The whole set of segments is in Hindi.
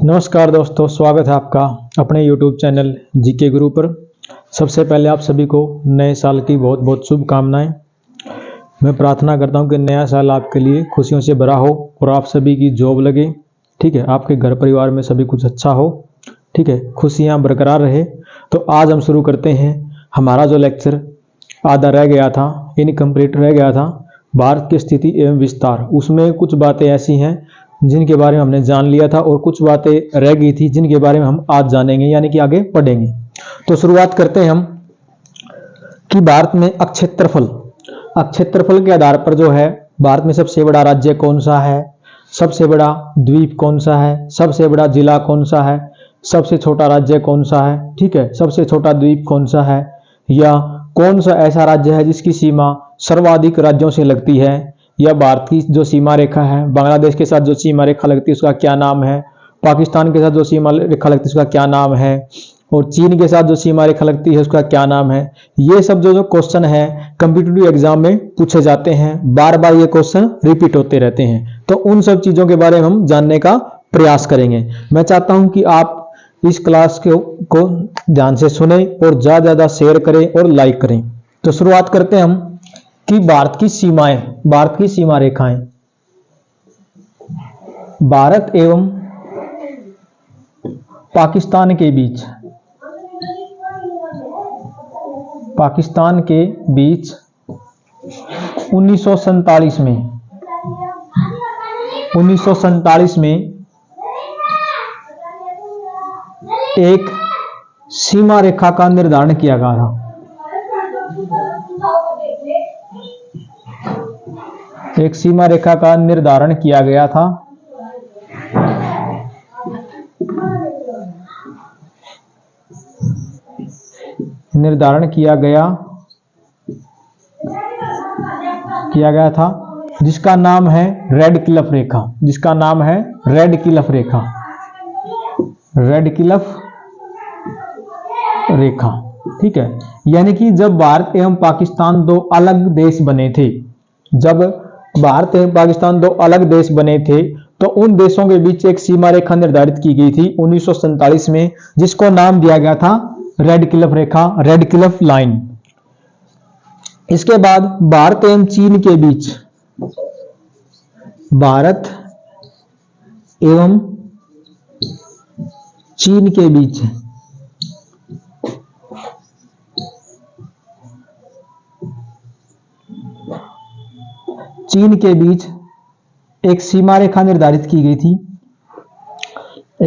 नमस्कार दोस्तों, स्वागत है आपका अपने YouTube चैनल जीके गुरु पर। सबसे पहले आप सभी को नए साल की बहुत बहुत शुभकामनाएं। मैं प्रार्थना करता हूं कि नया साल आपके लिए खुशियों से भरा हो और आप सभी की जॉब लगे, ठीक है, आपके घर परिवार में सभी कुछ अच्छा हो, ठीक है, खुशियां बरकरार रहे। तो आज हम शुरू करते हैं हमारा जो लेक्चर आधा रह गया था, इनकम्प्लीट रह गया था, भारत की स्थिति एवं विस्तार। उसमें कुछ बातें ऐसी हैं जिनके बारे में हमने जान लिया था और कुछ बातें रह गई थी जिनके बारे में हम आज जानेंगे, यानी कि आगे पढ़ेंगे। तो शुरुआत करते हैं हम कि भारत में अक्षेत्रफल के आधार पर जो है भारत में सबसे बड़ा राज्य कौन सा है, सबसे बड़ा द्वीप कौन सा है, सबसे बड़ा जिला कौन सा है, सबसे छोटा राज्य कौन सा है, ठीक है, सबसे छोटा द्वीप कौन सा है, या कौन सा ऐसा राज्य है जिसकी सीमा सर्वाधिक राज्यों से लगती है, या भारत की जो सीमा रेखा है बांग्लादेश के साथ जो सीमा रेखा लगती है उसका क्या नाम है, पाकिस्तान के साथ जो सीमा रेखा लगती है उसका क्या नाम है, और चीन के साथ जो सीमा रेखा लगती है उसका क्या नाम है। ये सब जो क्वेश्चन है कॉम्पिटिटिव एग्जाम में पूछे जाते हैं, बार बार ये क्वेश्चन रिपीट होते रहते हैं। तो उन सब चीजों के बारे में हम जानने का प्रयास करेंगे। मैं चाहता हूं कि आप इस क्लास को ध्यान से सुने और ज्यादा शेयर करें और लाइक करें। तो शुरुआत करते हैं हम कि भारत की सीमा रेखाएं। भारत एवं पाकिस्तान के बीच 1947 में एक सीमा रेखा का निर्धारण किया गया था। एक सीमा रेखा का निर्धारण किया गया था। जिसका नाम है रेड क्लिफ रेखा, ठीक है। यानी कि जब भारत एवं पाकिस्तान दो अलग देश बने थे तो उन देशों के बीच एक सीमा रेखा निर्धारित की गई थी 1947 में, जिसको नाम दिया गया था रेड क्लिफ लाइन। इसके बाद भारत एवं चीन के बीच एक सीमा रेखा निर्धारित की गई थी।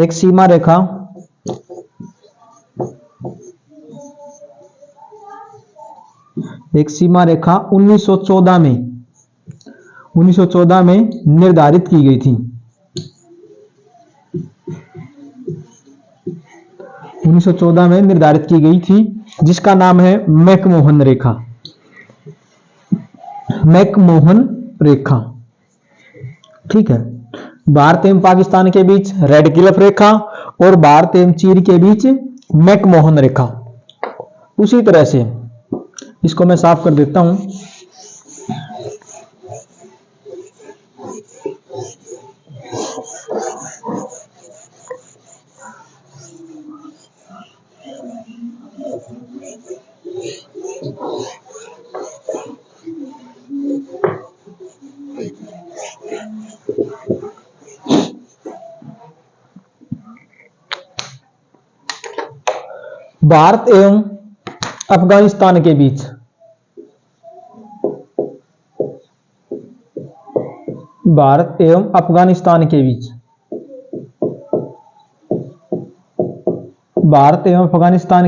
एक सीमा रेखा 1914 में निर्धारित की गई थी। 1914 में निर्धारित की गई थी, जिसका नाम है मैकमोहन रेखा, ठीक है। भारत एवं पाकिस्तान के बीच रेड क्लिफ रेखा और भारत एवं चीन के बीच मैकमोहन रेखा। उसी तरह से इसको मैं साफ कर देता हूं। भारत एवं अफगानिस्तान के बीच भारत एवं अफगानिस्तान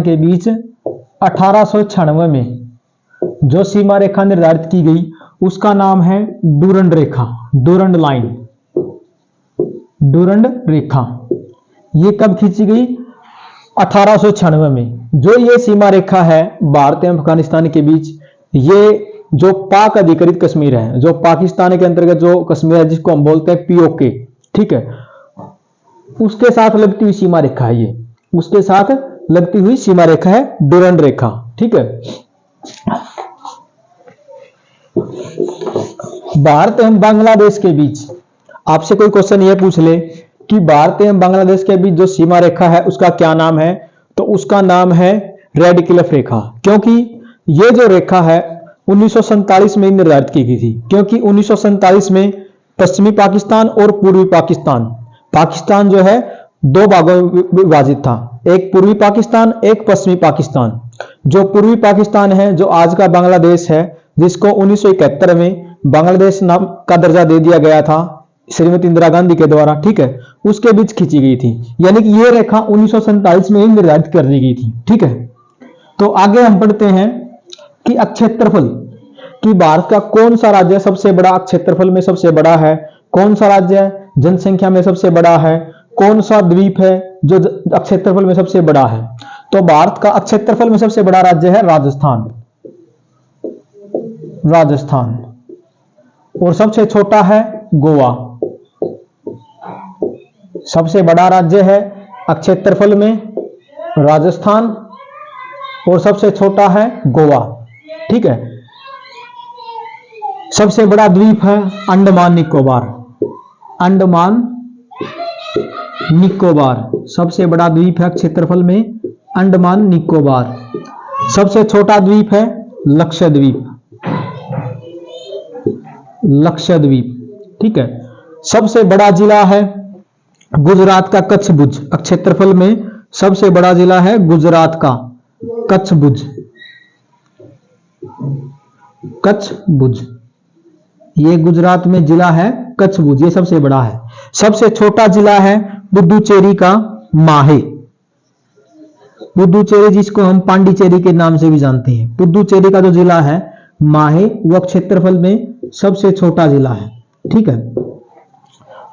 के बीच 1896 में जो सीमा रेखा निर्धारित की गई उसका नाम है डूरंड रेखा। ये कब खींची गई? 1896 में। जो ये सीमा रेखा है भारत एवं अफगानिस्तान के बीच, ये जो पाक अधिकृत कश्मीर है, जो पाकिस्तान के अंतर्गत जो कश्मीर है जिसको हम बोलते हैं पीओके, ठीक है, उसके साथ लगती हुई सीमा रेखा है। ये उसके साथ लगती हुई सीमा रेखा है डूरंड रेखा, ठीक है। भारत एवं बांग्लादेश के बीच आपसे कोई क्वेश्चन ये पूछ ले कि भारत एवं बांग्लादेश के बीच जो सीमा रेखा है उसका क्या नाम है, तो उसका नाम है रेड क्लिफ रेखा। क्योंकि ये जो रेखा है 1947 में निर्धारित की गई थी, क्योंकि 1947 में पश्चिमी पाकिस्तान और पूर्वी पाकिस्तान जो है दो भागों में विभाजित था, एक पूर्वी पाकिस्तान, एक पश्चिमी पाकिस्तान। जो पूर्वी पाकिस्तान है, जो आज का बांग्लादेश है, जिसको 1971 में बांग्लादेश नाम का दर्जा दे दिया गया था श्रीमती इंदिरा गांधी के द्वारा, ठीक है, उसके बीच खींची गई थी। यानी कि यह रेखा 1947 में ही निर्धारित कर दी गई थी, ठीक है। तो आगे हम पढ़ते हैं कि क्षेत्रफल, कि भारत का कौन सा राज्य सबसे बड़ा क्षेत्रफल में सबसे बड़ा है, कौन सा राज्य जनसंख्या में सबसे बड़ा है, कौन सा द्वीप है जो क्षेत्रफल में सबसे बड़ा है। तो भारत का क्षेत्रफल में सबसे बड़ा राज्य है राजस्थान, और सबसे छोटा है गोवा। सबसे बड़ा राज्य है क्षेत्रफल में राजस्थान और सबसे छोटा है गोवा, ठीक है। सबसे बड़ा द्वीप है अंडमान निकोबार, सबसे बड़ा द्वीप है क्षेत्रफल में अंडमान निकोबार। सबसे छोटा द्वीप है लक्षद्वीप, ठीक है। सबसे बड़ा जिला है गुजरात का कच्छ भुज, क्षेत्रफल में सबसे बड़ा जिला है गुजरात का कच्छ भुज। ये गुजरात में जिला है कच्छ भुज, ये सबसे बड़ा है। सबसे छोटा जिला है पुडुचेरी का माहे, पुडुचेरी जिसको हम पांडिचेरी के नाम से भी जानते हैं। पुडुचेरी का जो जिला है माहे, वह क्षेत्रफल में सबसे छोटा जिला है, ठीक है।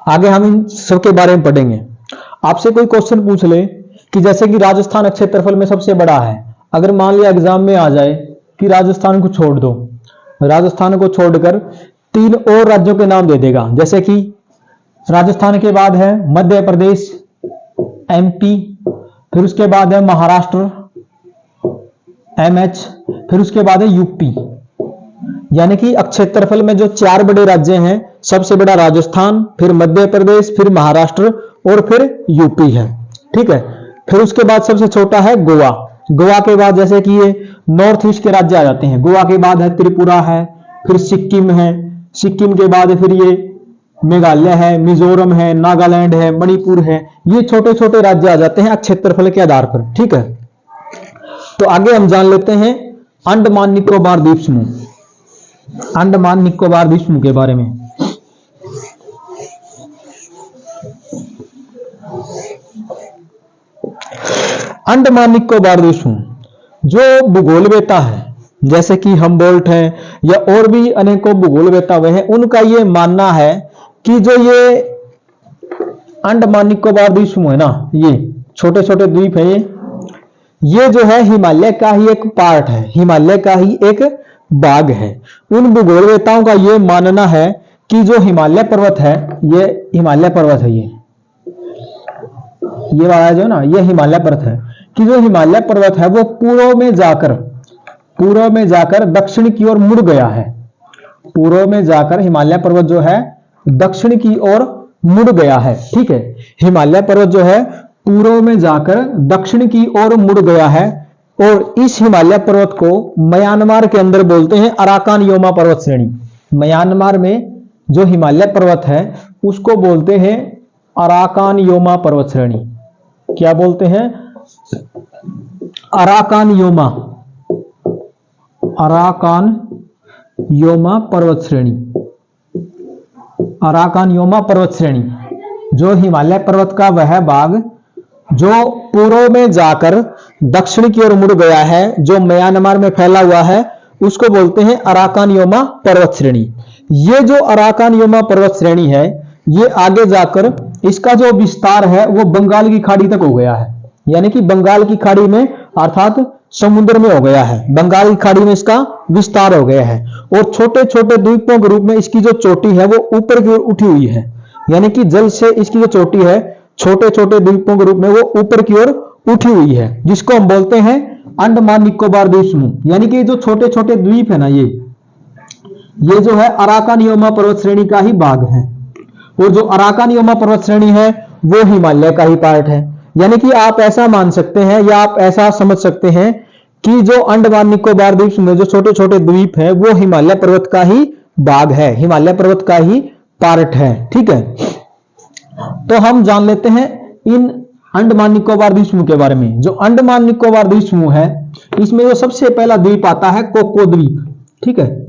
आगे हम इन सब के बारे में पढ़ेंगे। आपसे कोई क्वेश्चन पूछ ले कि जैसे कि राजस्थान क्षेत्रफल में सबसे बड़ा है, अगर मान लिया एग्जाम में आ जाए कि राजस्थान को छोड़ दो, राजस्थान को छोड़कर 3 और राज्यों के नाम दे देगा, जैसे कि राजस्थान के बाद है मध्य प्रदेश MP, फिर उसके बाद है महाराष्ट्र MH, फिर उसके बाद है UP। यानी कि क्षेत्रफल में जो 4 बड़े राज्य हैं, सबसे बड़ा राजस्थान, फिर मध्य प्रदेश, फिर महाराष्ट्र और फिर UP है, ठीक है। फिर उसके बाद सबसे छोटा है गोवा। गोवा के बाद जैसे कि ये नॉर्थ ईस्ट के राज्य आ जाते हैं, गोवा के बाद है त्रिपुरा है, फिर सिक्किम है, सिक्किम के बाद फिर ये मेघालय है, मिजोरम है, नागालैंड है, मणिपुर है। ये छोटे छोटे राज्य आ जाते हैं क्षेत्रफल के आधार पर, ठीक है। तो आगे हम जान लेते हैं अंडमान निकोबार द्वीप समूह, अंडमान निकोबार द्वीप समूह के बारे में। अंडमान निकोबार द्वीप समूह जो भूगोलवेत्ता है, जैसे कि हम्बोल्ट है या और भी अनेकों भूगोलवेत्ता हुए हैं, उनका ये मानना है कि जो ये अंडमान निकोबार द्वीप समूह है ना, ये छोटे छोटे द्वीप है, ये जो है हिमालय का ही एक पार्ट है, हिमालय का ही एक भाग है। उन भूगोलवेत्ताओं का ये मानना है कि जो हिमालय पर्वत है, ये हिमालय पर्वत है, ये वाला जो ना, ये हिमालय पर्वत है, कि जो हिमालय पर्वत है वो पूर्व में जाकर दक्षिण की ओर मुड़ गया है। पूर्व में जाकर हिमालय पर्वत जो है दक्षिण की ओर मुड़ गया है, ठीक है। हिमालय पर्वत जो है पूर्व में जाकर दक्षिण की ओर मुड़ गया है, और इस हिमालय पर्वत को म्यांमार के अंदर बोलते हैं अराकान योमा पर्वत श्रेणी। म्यांमार में जो हिमालय पर्वत है उसको बोलते हैं अराकान योमा पर्वत श्रेणी। क्या बोलते हैं? अराकान योमा पर्वत श्रेणी। अराकान योमा पर्वत श्रेणी जो हिमालय पर्वत का वह भाग जो पूर्व में जाकर दक्षिण की ओर मुड़ गया है, जो म्यांमार में फैला हुआ है, उसको बोलते हैं अराकान योमा पर्वत श्रेणी। ये जो अराकान योमा पर्वत श्रेणी है, ये आगे जाकर इसका जो विस्तार है वो बंगाल की खाड़ी तक हो गया है। यानी कि बंगाल की खाड़ी में अर्थात समुद्र में हो गया है, बंगाल की खाड़ी में इसका विस्तार हो गया है। और छोटे छोटे द्वीपों के रूप में इसकी जो चोटी है वो ऊपर की ओर उठी हुई है। यानी कि जल से इसकी जो चोटी है छोटे छोटे द्वीपों के रूप में वो ऊपर की ओर उठी हुई है, जिसको हम बोलते हैं अंडमान निकोबार द्वीप समूह। यानी कि जो छोटे छोटे द्वीप है ना, ये जो है अराकान योमा पर्वत श्रेणी का ही भाग है। और जो अराकान योमा पर्वत श्रेणी है वो हिमालय का ही पार्ट है। यानी कि आप ऐसा मान सकते हैं या आप ऐसा समझ सकते हैं कि जो अंडमान निकोबार द्वीप समूह जो छोटे छोटे द्वीप है वो हिमालय पर्वत का ही भाग है, हिमालय पर्वत का ही पार्ट है। ठीक है, तो हम जान लेते हैं इन अंडमान निकोबार द्वीप समूह के बारे में। जो अंडमान निकोबार द्वीप समूह है इसमें जो सबसे पहला द्वीप आता है कोको द्वीप। ठीक है,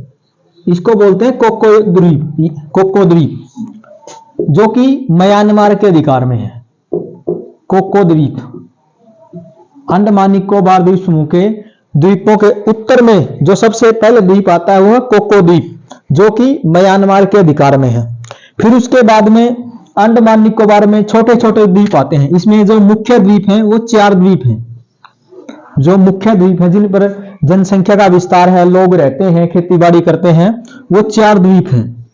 इसको बोलते हैं कोको द्वीप, कोको द्वीप, जो कि म्यांमार के अधिकार में है। कोको द्वीप अंडमान निकोबार द्वीप समूह के द्वीपों के उत्तर में जो सबसे पहले द्वीप आता है वह कोको द्वीप, जो कि म्यांमार के अधिकार में है। फिर उसके बाद में अंडमान निकोबार में छोटे छोटे द्वीप आते हैं। इसमें जो मुख्य द्वीप हैं वो 4 द्वीप हैं। जो मुख्य द्वीप हैं जिन पर जनसंख्या का विस्तार है, लोग रहते हैं, खेती बाड़ी करते हैं, वो 4 द्वीप हैं।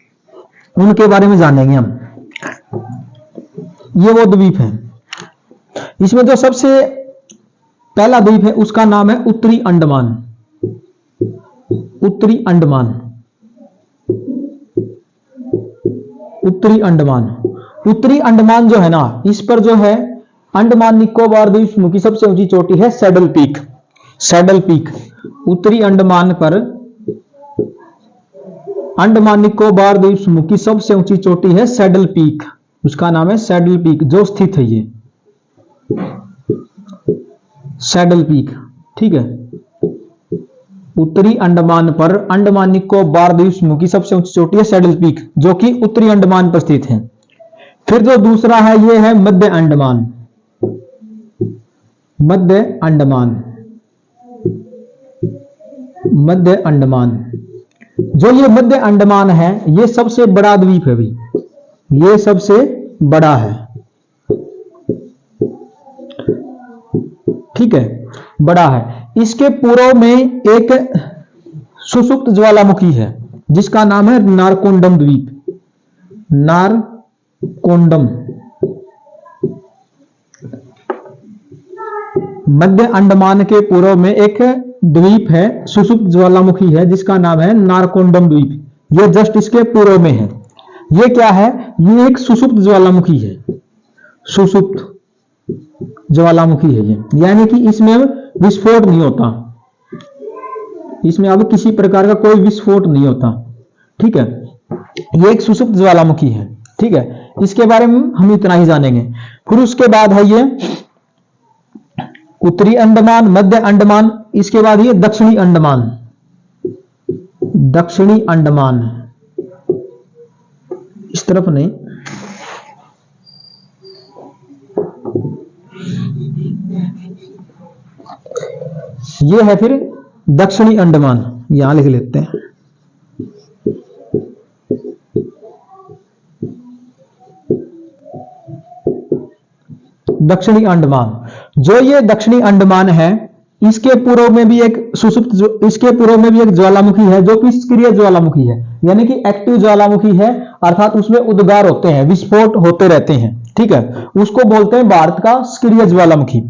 उनके बारे में जानेंगे हम। ये वो द्वीप हैं। इसमें जो सबसे पहला द्वीप है उसका नाम है उत्तरी अंडमान। उत्तरी अंडमान, उत्तरी अंडमान। उत्तरी अंडमान जो है ना, इस पर जो है अंडमान निकोबार द्वीप समूह की सबसे ऊंची चोटी है सैडल पीक। सैडल पीक उत्तरी अंडमान पर अंडमान निकोबार द्वीप समूह की सबसे ऊंची चोटी है सैडल पीक। उसका नाम है सैडल पीक, जो स्थित है ये सैडल पीक। ठीक है, उत्तरी अंडमान पर अंडमान निकोबार द्वीप समूह की सबसे ऊंची चोटी है सैडल पीक, जो कि उत्तरी अंडमान पर स्थित है। फिर जो दूसरा है ये है मध्य अंडमान। मध्य अंडमान, मध्य अंडमान, जो ये मध्य अंडमान है ये सबसे बड़ा द्वीप है भी, ये सबसे बड़ा है। ठीक है, बड़ा है। इसके पूर्व में एक सुषुप्त ज्वालामुखी है जिसका नाम है नारकोंडम द्वीप। नारकोंडम। मध्य अंडमान के पूर्व में एक द्वीप है, सुषुप्त ज्वालामुखी है जिसका नाम है नारकोंडम द्वीप। ये जस्ट इसके पूर्व में है। ये क्या है? ये एक सुषुप्त ज्वालामुखी है। सुषुप्त ज्वालामुखी है ये, यानी कि इसमें विस्फोट नहीं होता। इसमें अब किसी प्रकार का कोई विस्फोट नहीं होता। ठीक है, ये एक सुषुप्त ज्वालामुखी है। ठीक है, इसके बारे में हम इतना ही जानेंगे। फिर उसके बाद है ये उत्तरी अंडमान, मध्य अंडमान, इसके बाद ये दक्षिणी अंडमान। दक्षिणी अंडमान, इस तरफ नहीं, ये है फिर दक्षिणी अंडमान। यहां लिख लेते हैं। दक्षिणी अंडमान, जो ये दक्षिणी अंडमान है इसके पूर्व में भी एक सुषुप्त, इसके पूर्व में भी एक ज्वालामुखी है जो कि सक्रिय ज्वालामुखी है, यानी कि एक्टिव ज्वालामुखी है, अर्थात उसमें उद्गार होते हैं, विस्फोट होते रहते हैं। ठीक है, उसको बोलते हैं भारत का सक्रिय ज्वालामुखी।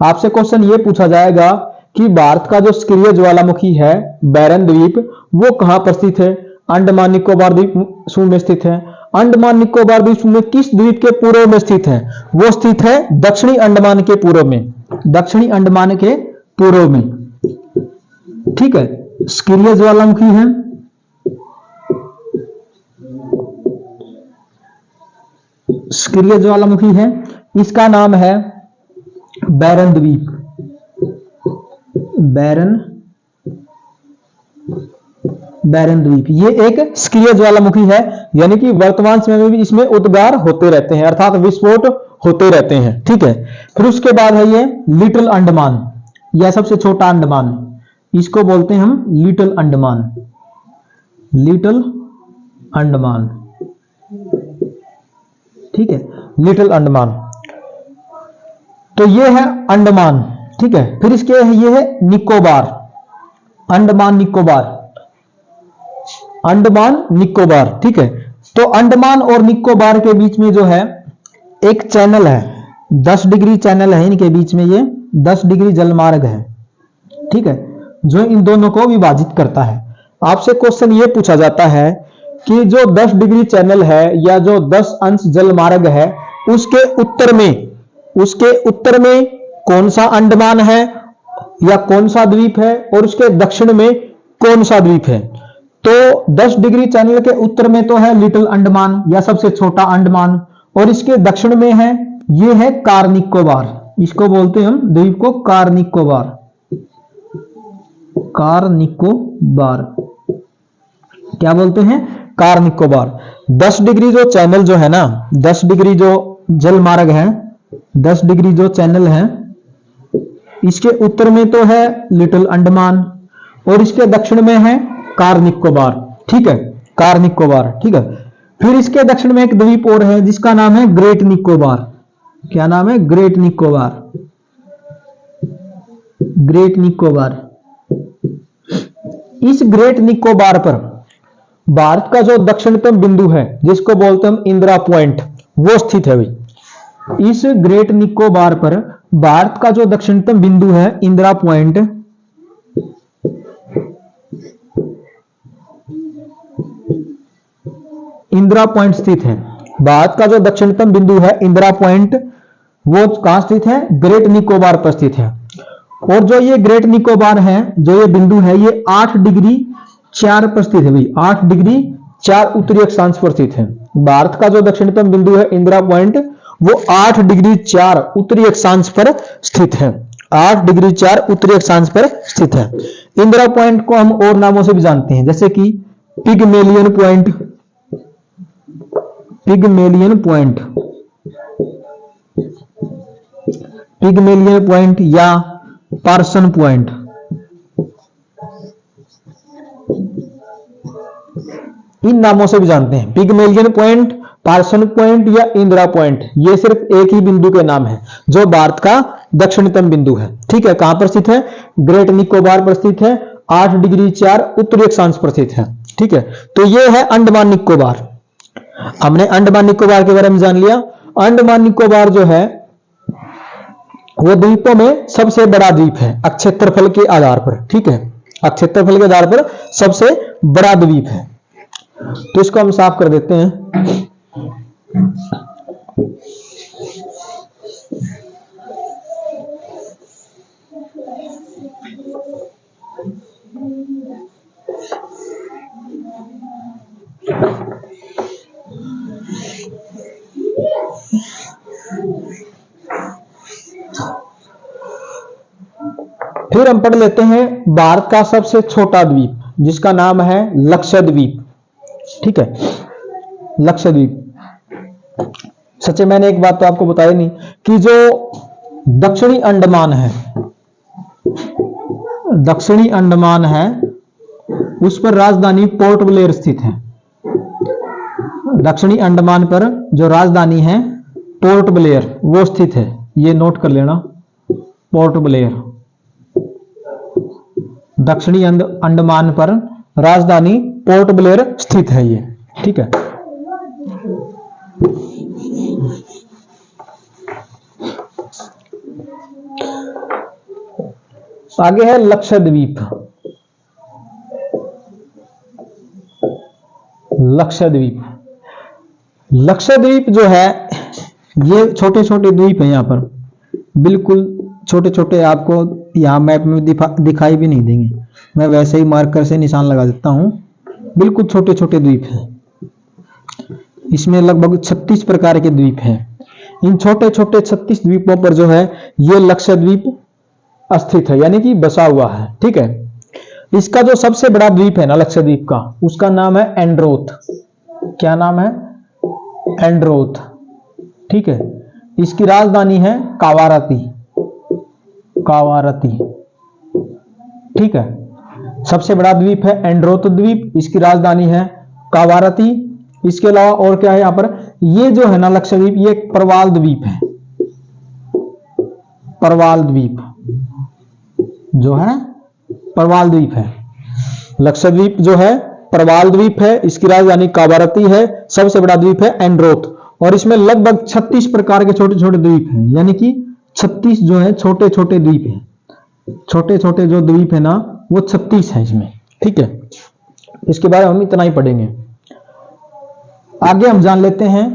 आपसे क्वेश्चन ये पूछा जाएगा कि भारत का जो सक्रिय ज्वालामुखी है बैरन द्वीप, वो कहां पर स्थित है? अंडमान निकोबार द्वीप समूह में स्थित है। अंडमान निकोबार द्वीप समूह में किस द्वीप के पूर्व में स्थित है? वो स्थित है दक्षिणी अंडमान के पूर्व में। दक्षिणी अंडमान के पूर्व में। ठीक है, सक्रिय ज्वालामुखी है। सक्रिय ज्वालामुखी है, इसका नाम है बैरन द्वीप। बैरन द्वीप, ये एक सक्रिय ज्वालामुखी है, यानी कि वर्तमान समय में भी इसमें उद्गार होते रहते हैं, अर्थात विस्फोट होते रहते हैं। ठीक है, फिर उसके बाद है ये लिटिल अंडमान, यह सबसे छोटा अंडमान, इसको बोलते हैं हम लिटिल अंडमान। लिटिल अंडमान, ठीक है, लिटिल अंडमान। तो ये है अंडमान। ठीक है, फिर इसके ये है निकोबार, अंडमान निकोबार, अंडमान निकोबार। ठीक है, तो अंडमान और निकोबार के बीच में जो है एक चैनल है, 10 डिग्री चैनल है इनके बीच में, ये 10 डिग्री जलमार्ग है। ठीक है, जो इन दोनों को विभाजित करता है। आपसे क्वेश्चन ये पूछा जाता है कि जो 10 डिग्री चैनल है या जो 10 अंश जलमार्ग है, उसके उत्तर में कौन सा अंडमान है या कौन सा द्वीप है, और उसके दक्षिण में कौन सा द्वीप है। तो 10 डिग्री चैनल के उत्तर में तो है लिटिल अंडमान या सबसे छोटा अंडमान, और इसके दक्षिण में है, ये है कार निकोबार। इसको बोलते हैं हम द्वीप को कार निकोबार। कार निकोबार क्या बोलते हैं, कार निकोबार। 10 डिग्री जो चैनल जो है ना, 10 डिग्री जो जल मार्ग है, 10 डिग्री जो चैनल है, इसके उत्तर में तो है लिटिल अंडमान और इसके दक्षिण में है कार निकोबार। ठीक है, कार निकोबार। ठीक है, फिर इसके दक्षिण में एक द्वीप और है जिसका नाम है ग्रेट निकोबार। क्या नाम है, ग्रेट निकोबार। ग्रेट निकोबार। इस ग्रेट निकोबार पर भारत का जो दक्षिणतम बिंदु है जिसको बोलते हैं हम इंदिरा पॉइंट, वो स्थित है भाई। इस ग्रेट निकोबार पर भारत का जो दक्षिणतम बिंदु है इंदिरा पॉइंट, इंदिरा पॉइंट स्थित है। भारत का जो दक्षिणतम बिंदु है इंदिरा पॉइंट, वो कहां स्थित है, ग्रेट निकोबार पर स्थित है। और जो ये ग्रेट निकोबार है, जो ये बिंदु है, ये 8 डिग्री 4 पर स्थित है भाई। 8 डिग्री 4 उत्तरी अक्षांश पर स्थित है। भारत का जो दक्षिणतम बिंदु है इंदिरा पॉइंट, वो 8 डिग्री 4 उत्तरी अक्षांश पर स्थित है। 8 डिग्री 4 उत्तरी अक्षांश पर स्थित है। इंदिरा पॉइंट को हम और नामों से भी जानते हैं, जैसे कि Pygmalion point, Pygmalion point, Pygmalion point या पार्सन पॉइंट। इन नामों से भी जानते हैं, पिगमेलियन पॉइंट, पार्सन पॉइंट या इंदिरा पॉइंट। ये सिर्फ एक ही बिंदु के नाम है जो भारत का दक्षिणतम बिंदु है। ठीक है, कहां पर स्थित है, ग्रेट निकोबार पर स्थित है, 8 डिग्री 4 उत्तरी अक्षांश पर स्थित है। ठीक है, तो ये है अंडमान निकोबार। हमने अंडमान निकोबार के बारे में जान लिया। अंडमान निकोबार जो है वो द्वीपों में सबसे बड़ा द्वीप है क्षेत्रफल के आधार पर। ठीक है, क्षेत्रफल के आधार पर सबसे बड़ा द्वीप है। तो इसको हम साफ कर देते हैं। फिर हम पढ़ लेते हैं भारत का सबसे छोटा द्वीप जिसका नाम है लक्षद्वीप। ठीक है, लक्षद्वीप। सच्चे मैंने एक बात तो आपको बताई नहीं कि जो दक्षिणी अंडमान है, दक्षिणी अंडमान है, उस पर राजधानी पोर्ट ब्लेयर स्थित है। दक्षिणी अंडमान पर जो राजधानी है पोर्ट ब्लेयर वो स्थित है। ये नोट कर लेना, पोर्ट ब्लेयर। दक्षिणी अंडमान पर राजधानी पोर्ट ब्लेयर स्थित है ये। ठीक है, आगे है लक्षद्वीप। लक्षद्वीप, लक्षद्वीप जो है ये छोटे छोटे द्वीप है। यहां पर बिल्कुल छोटे छोटे, आपको यहां मैप में दिखाई भी नहीं देंगे। मैं वैसे ही मार्कर से निशान लगा देता हूं। बिल्कुल छोटे छोटे द्वीप हैं। इसमें लगभग 36 प्रकार के द्वीप हैं। इन छोटे छोटे 36 द्वीपों पर जो है ये लक्षद्वीप स्थित है, यानी कि बसा हुआ है। ठीक है, इसका जो सबसे बड़ा द्वीप है ना लक्षद्वीप का, उसका नाम है एंड्रोथ। क्या नाम है, एंड्रोथ। ठीक है, इसकी राजधानी है कावारती, कावारती। ठीक है, सबसे बड़ा द्वीप है एंड्रोथ द्वीप, इसकी राजधानी है कावारती। इसके अलावा और क्या है यहां पर, ये जो है ना लक्षद्वीप, ये एक प्रवाल द्वीप है। प्रवाल द्वीप जो है प्रवाल द्वीप है। लक्षद्वीप जो है प्रवाल द्वीप है, इसकी राजधानी कावारती है, सबसे बड़ा द्वीप है एंड्रोथ। और इसमें लगभग 36 प्रकार के छोटे छोटे द्वीप हैं, यानी कि 36 जो है छोटे छोटे द्वीप हैं। छोटे छोटे जो द्वीप है ना वो 36 है इसमें। ठीक है, इसके बारे में हम इतना ही पढ़ेंगे। आगे हम जान लेते हैं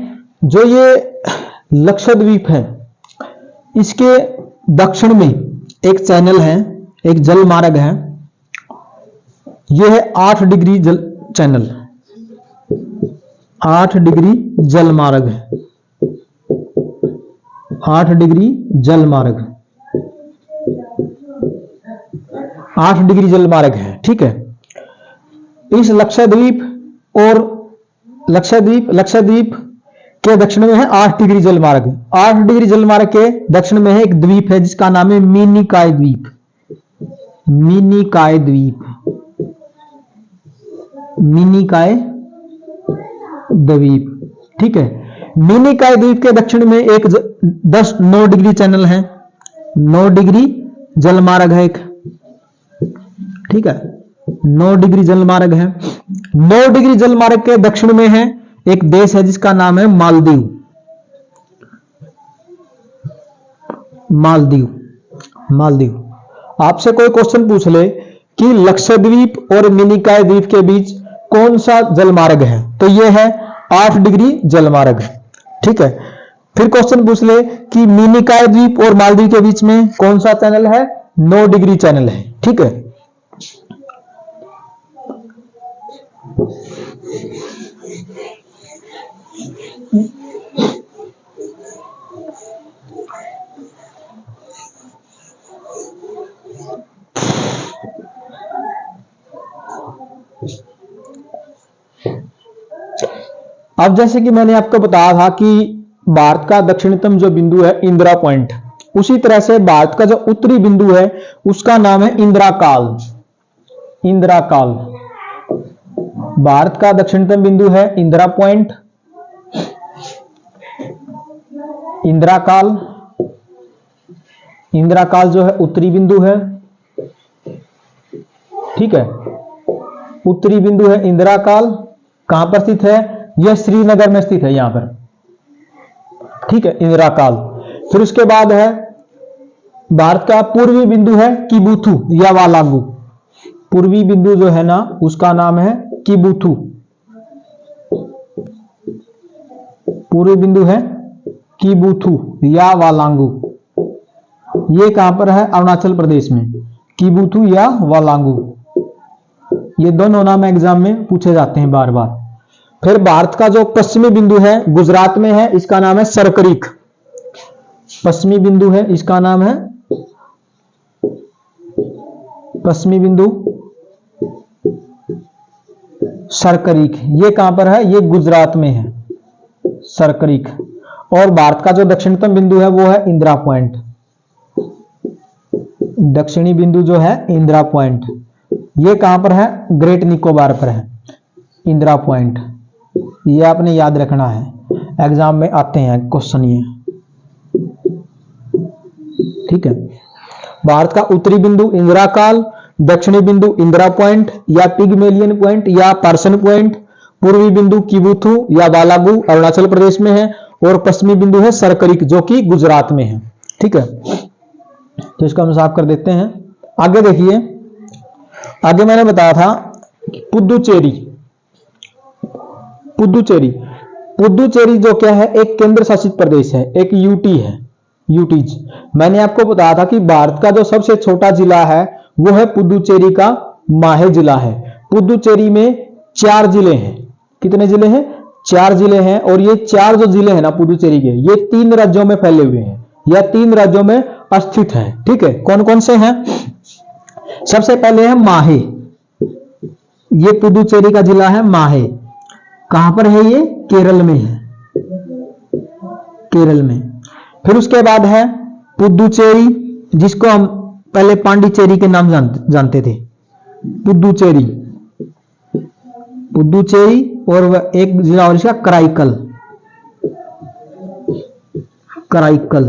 जो ये लक्षद्वीप है, इसके दक्षिण में एक चैनल है, एक जल मार्ग है, यह है 8 डिग्री जल चैनल, 8 डिग्री जल मार्ग है, 8 डिग्री जल मार्ग, 8 डिग्री जल मार्ग है। ठीक है, इस लक्षद्वीप और लक्षद्वीप के दक्षिण में है 8 डिग्री जल मार्ग। 8 डिग्री जल मार्ग के दक्षिण में है एक द्वीप है जिसका नाम है मिनिकॉय द्वीप, मिनिकॉय द्वीप, मिनिकॉय द्वीप। ठीक है, मिनिकॉय द्वीप के दक्षिण में एक 9 डिग्री चैनल है, 9 डिग्री जल मार्ग है एक। ठीक है, 9 डिग्री जल मार्ग है। 9 डिग्री जल मार्ग के दक्षिण में है एक देश है जिसका नाम है मालदीव, मालदीव, मालदीव। आपसे कोई क्वेश्चन पूछ ले कि लक्षद्वीप और मिनिकॉय द्वीप के बीच कौन सा जल मार्ग है, तो यह है 8 डिग्री जल मार्ग। ठीक है, फिर क्वेश्चन पूछ ले कि मिनिकॉय द्वीप और मालदीव के बीच में कौन सा चैनल है, 9 डिग्री चैनल है। ठीक है, अब जैसे कि मैंने आपको बताया था कि भारत का दक्षिणतम जो बिंदु है इंदिरा पॉइंट, उसी तरह से भारत का जो उत्तरी बिंदु है उसका नाम है इंदिरा काल, इंदिरा काल। भारत का दक्षिणतम बिंदु है इंदिरा पॉइंट, इंदिरा काल, इंदिरा काल जो है उत्तरी बिंदु है। ठीक है, उत्तरी बिंदु है इंदिरा काल, कहां पर स्थित है, यह श्रीनगर में स्थित है यहां पर। ठीक है, इंदिरा काल। फिर उसके बाद है भारत का पूर्वी बिंदु है किबुथु या वालांगू, पूर्वी बिंदु जो है ना उसका नाम है किबुथु, पूर्वी बिंदु है किबुथु या वालांगू। ये कहां पर है, अरुणाचल प्रदेश में, किबुथु या वालांगू। ये दोनों नाम एग्जाम में पूछे जाते हैं बार बार। फिर भारत का जो पश्चिमी बिंदु है गुजरात में है, इसका नाम है सरकरीक, पश्चिमी बिंदु है इसका नाम है पश्चिमी बिंदु सरकरीक। ये कहां पर है, ये गुजरात में है सरकरीक। और भारत का जो दक्षिणतम बिंदु है वो है इंदिरा पॉइंट, दक्षिणी बिंदु जो है इंदिरा पॉइंट। ये कहां पर है, ग्रेट निकोबार पर है इंदिरा पॉइंट। ये आपने याद रखना है, एग्जाम में आते हैं क्वेश्चन ये। ठीक है, भारत का उत्तरी बिंदु इंदिरा काल, दक्षिणी बिंदु इंदिरा पॉइंट या पिगमेलियन पॉइंट या पार्सन पॉइंट, पूर्वी बिंदु किबुथु या बालागू अरुणाचल प्रदेश में है, और पश्चिमी बिंदु है सरकरीक जो कि गुजरात में है। ठीक है, तो इसको हम साफ कर देते हैं। आगे देखिए, आगे मैंने बताया था पुदुचेरी, पुदुचेरी, पुदुचेरी जो क्या है, एक केंद्र शासित प्रदेश है, एक यूटी है, यूटीज। मैंने आपको बताया था कि भारत का जो सबसे छोटा जिला है वो है पुदुचेरी का माहे जिला है। पुदुचेरी में 4 जिले हैं, कितने जिले हैं, 4 जिले हैं। और ये 4 जो जिले हैं ना पुदुचेरी के, ये 3 राज्यों में फैले हुए हैं या 3 राज्यों में स्थित है। ठीक है, कौन कौन से हैं, सबसे पहले है माहे, ये पुदुचेरी का जिला है माहे। कहां पर है, ये केरल में है, केरल में। फिर उसके बाद है पुदुचेरी, जिसको हम पहले पांडिचेरी के नाम जानते थे, पुदुचेरी, पुदुचेरी। और वह एक जिला और इसका कराईकल, कराईकल।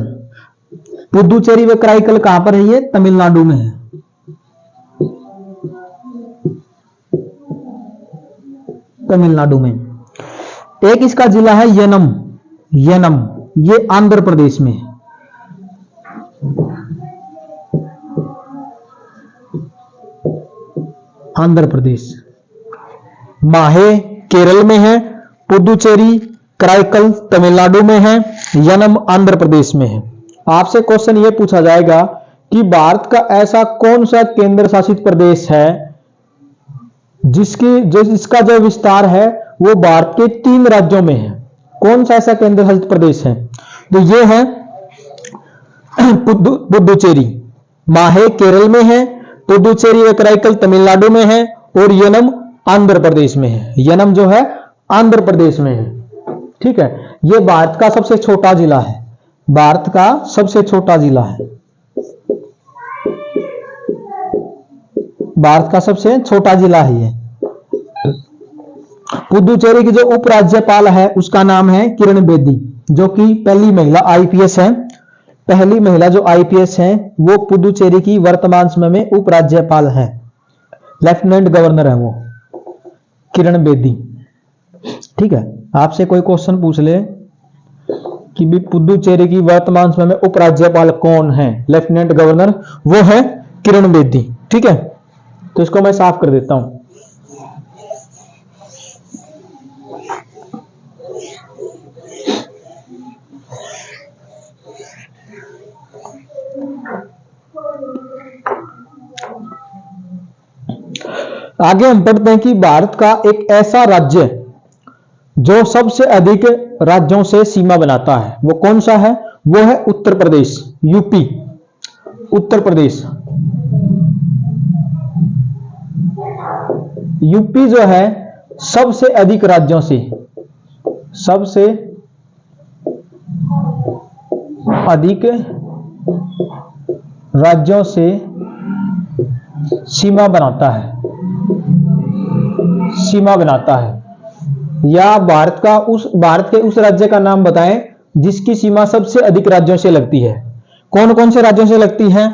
पुदुचेरी व कराईकल कहां पर है, ये तमिलनाडु में है, तमिलनाडु में। एक इसका जिला है यनम, यनम, ये आंध्र प्रदेश में है, आंध्र प्रदेश। माहे केरल में है, पुदुचेरी कराईकल तमिलनाडु में है, यनम आंध्र प्रदेश में है। आपसे क्वेश्चन ये पूछा जाएगा कि भारत का ऐसा कौन सा केंद्र शासित प्रदेश है जिसका जो विस्तार है वो भारत के 3 राज्यों में है। कौन सा ऐसा केंद्र शासित प्रदेश है? तो ये है पुदुचेरी। माहे केरल में है, पुदुचेरी व कराईकल तमिलनाडु में है और यनम आंध्र प्रदेश में है। यनम जो है आंध्र प्रदेश में है। ठीक है, यह भारत का सबसे छोटा जिला है। भारत का सबसे छोटा जिला है। भारत का सबसे छोटा जिला है ये। पुदुचेरी की जो उपराज्यपाल है उसका नाम है किरण बेदी, जो कि पहली महिला आईपीएस है। पहली महिला जो आईपीएस है वो पुदुचेरी की वर्तमान समय में उपराज्यपाल है, लेफ्टिनेंट गवर्नर है वो, किरण बेदी। ठीक है, आपसे कोई क्वेश्चन पूछ ले कि भी पुदुचेरी की वर्तमान समय में उपराज्यपाल कौन है, लेफ्टिनेंट गवर्नर, वो है किरण बेदी। ठीक है, तो इसको मैं साफ कर देता हूं। आगे हम पढ़ते हैं कि भारत का एक ऐसा राज्य जो सबसे अधिक राज्यों से सीमा बनाता है वो कौन सा है? वो है उत्तर प्रदेश, यूपी। उत्तर प्रदेश, यूपी जो है सबसे अधिक राज्यों से, सबसे अधिक राज्यों से सीमा बनाता है, सीमा बनाता है। या भारत के उस राज्य का नाम बताएं जिसकी सीमा सबसे अधिक राज्यों से लगती है। कौन कौन से राज्यों से लगती है?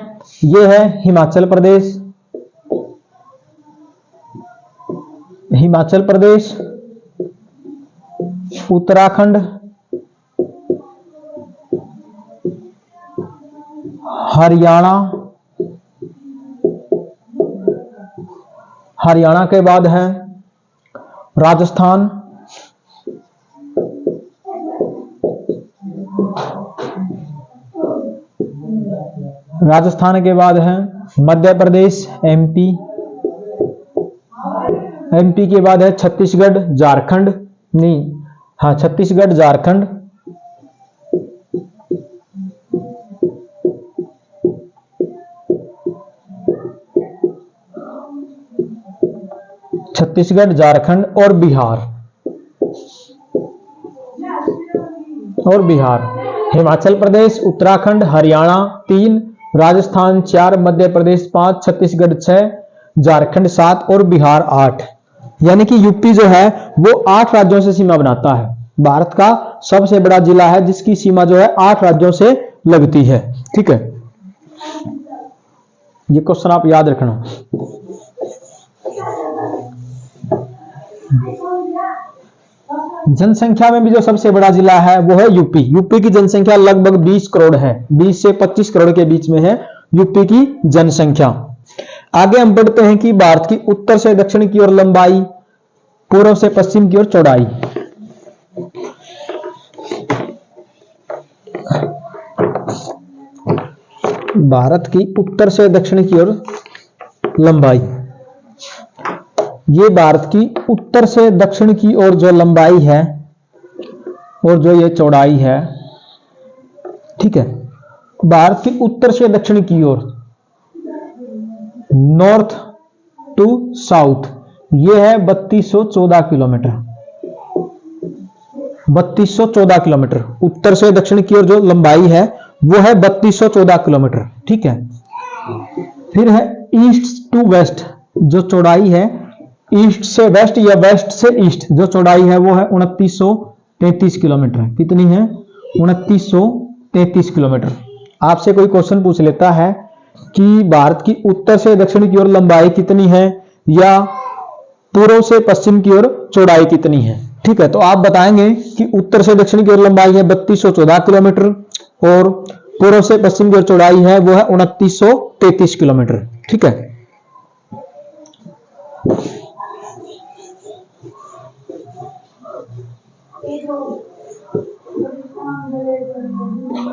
ये है हिमाचल प्रदेश, हिमाचल प्रदेश, उत्तराखंड, हरियाणा, हरियाणा के बाद है राजस्थान, राजस्थान के बाद है मध्य प्रदेश, एमपी, एमपी के बाद है छत्तीसगढ़, झारखंड, नहीं हाँ छत्तीसगढ़, झारखंड, छत्तीसगढ़, झारखंड और बिहार, और बिहार। हिमाचल प्रदेश, उत्तराखंड, हरियाणा 3, राजस्थान 4, मध्य प्रदेश 5, छत्तीसगढ़ 6, झारखंड 7 और बिहार 8। यानी कि यूपी जो है वो 8 राज्यों से सीमा बनाता है। भारत का सबसे बड़ा जिला है जिसकी सीमा जो है 8 राज्यों से लगती है। ठीक है, ये क्वेश्चन आप याद रखना। जनसंख्या में भी जो सबसे बड़ा जिला है वो है यूपी। यूपी की जनसंख्या लगभग 20 करोड़ है, 20 से 25 करोड़ के बीच में है यूपी की जनसंख्या। आगे हम बढ़ते हैं कि भारत की उत्तर से दक्षिण की ओर लंबाई, पूर्व से पश्चिम की ओर चौड़ाई। भारत की उत्तर से दक्षिण की ओर लंबाई, ये भारत की उत्तर से दक्षिण की ओर जो लंबाई है और जो ये चौड़ाई है, ठीक है, भारत की उत्तर से दक्षिण की ओर, नॉर्थ टू साउथ, ये है 3214 किलोमीटर। 3214 किलोमीटर उत्तर से दक्षिण की ओर जो लंबाई है वो है 3214 किलोमीटर। ठीक है, फिर है ईस्ट टू वेस्ट, जो चौड़ाई है ईस्ट से वेस्ट या वेस्ट से ईस्ट, जो चौड़ाई है वो है 2933 किलोमीटर। कितनी है? 2933 किलोमीटर। आपसे कोई क्वेश्चन पूछ लेता है कि भारत की उत्तर से दक्षिण की ओर लंबाई कितनी है या पूर्व से पश्चिम की ओर चौड़ाई कितनी है, ठीक है, तो आप बताएंगे कि उत्तर से दक्षिण की ओर लंबाई है 3214 किलोमीटर और पूर्व से पश्चिम की ओर चौड़ाई है वो है 2933 किलोमीटर। ठीक है, तो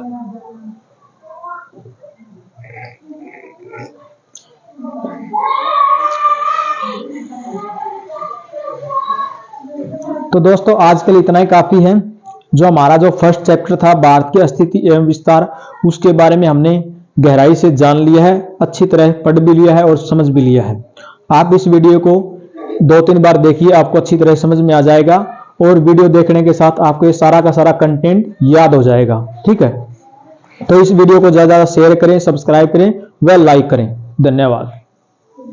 दोस्तों आज के लिए इतना ही काफी है। जो हमारा जो फर्स्ट चैप्टर था भारत की स्थिति एवं विस्तार, उसके बारे में हमने गहराई से जान लिया है, अच्छी तरह पढ़ भी लिया है और समझ भी लिया है। आप इस वीडियो को 2-3 बार देखिए, आपको अच्छी तरह समझ में आ जाएगा और वीडियो देखने के साथ आपको ये सारा का सारा कंटेंट याद हो जाएगा। ठीक है, तो इस वीडियो को ज्यादा शेयर करें, सब्सक्राइब करें व लाइक करें। धन्यवाद।